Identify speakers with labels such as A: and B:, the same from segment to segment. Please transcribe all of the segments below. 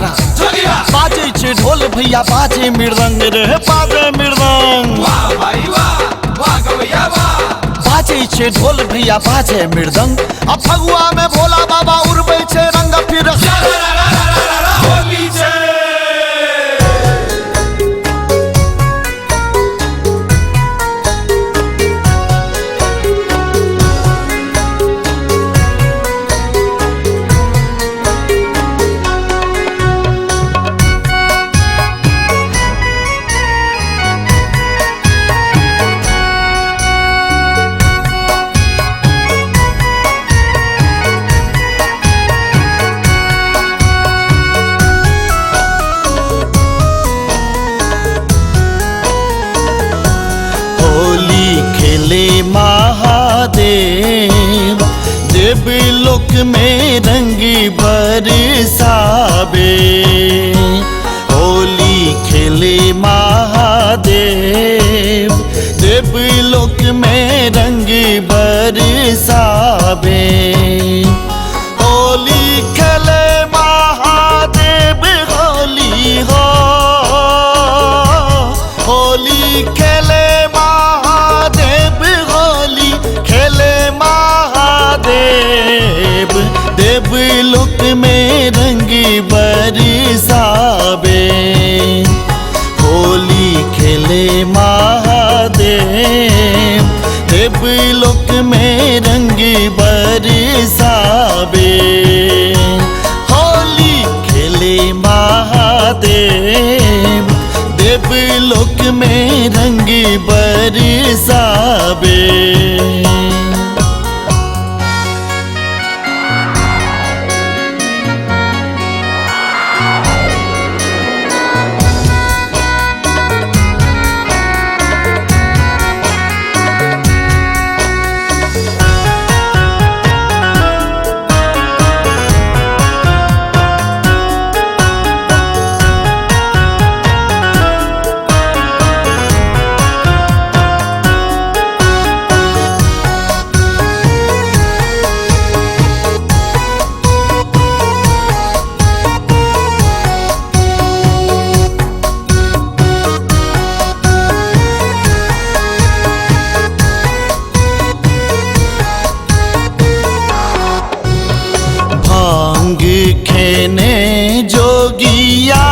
A: बाजे छे ढोल भैया बाजे मृदंग रे बाजे मृदंग बाजे छे ढोल भैया बाजे मृदंग अब फगुआ में भोला बाबा उड़बै छे रंग फिर होली छे। महादेव देवलोक में रंग बरसावे होली खेले महादेव देवलोक में रंग बरसावे होली खेले महादेव होली हो होली खेले देवलोक में रंग बरसावे होली खेले महादेव देवलोक में रंग बरसावे होली खेले महादेव देवलोक में रंग बरसावे। खेने जोगिया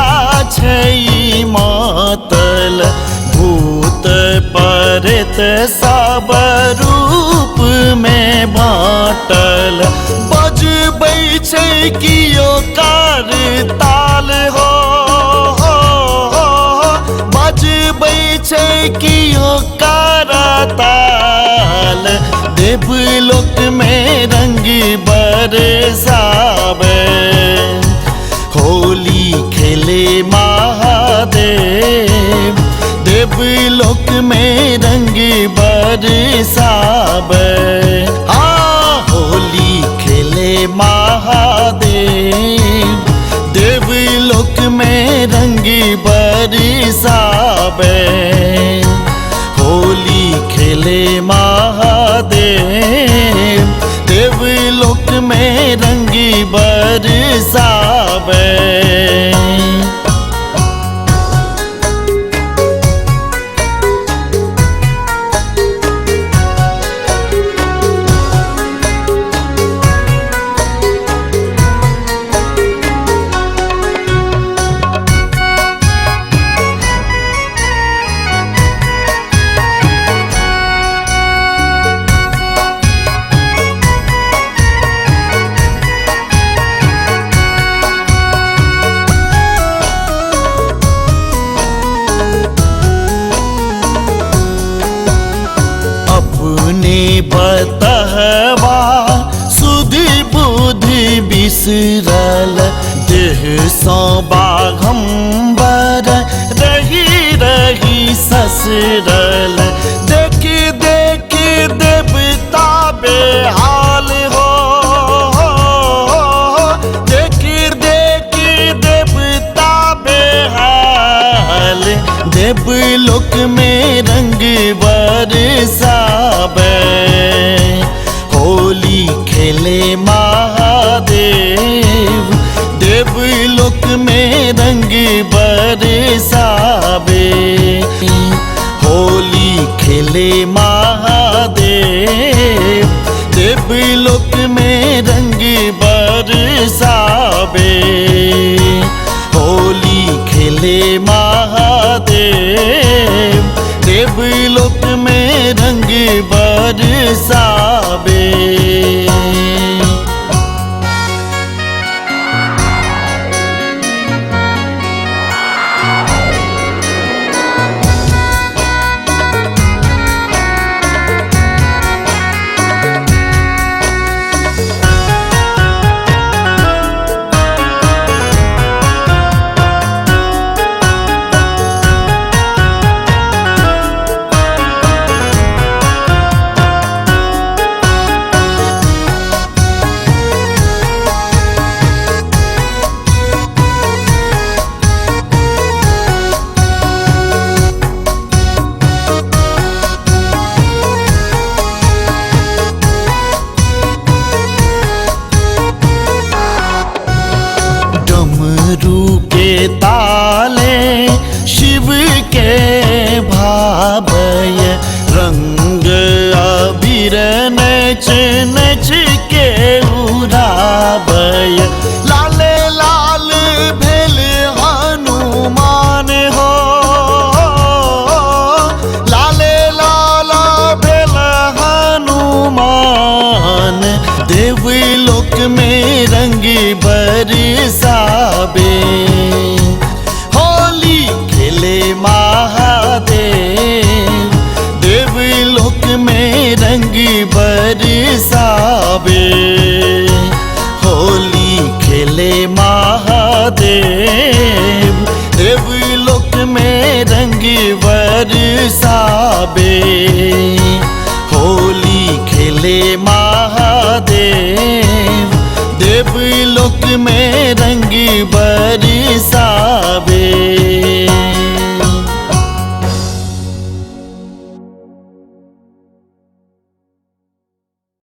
A: छै मातल भूत प्रेत सब रूप में बाटल बजबै छै कियो कार ताल हो बजबै छै कियो कार ताल देवलोक में रंग बरसावे होली खेले महादेव देवलोक में रंग बरसावे होली खेले महादेव देवलोक में रंग बरसावे होली खेले महादेव देवलोक में रंग बरसावे। नच नच के उड़ाबय लाले लाल भेल हनुमान हो लाले लाल भेल हनुमान देवलोक में रंग बरसाबे होली खेले महादेव देवलोक में रंग बरसाबे होली खेले महादेव देवलोक में रंग बरसाबे होली खेले महादेव देवलोक में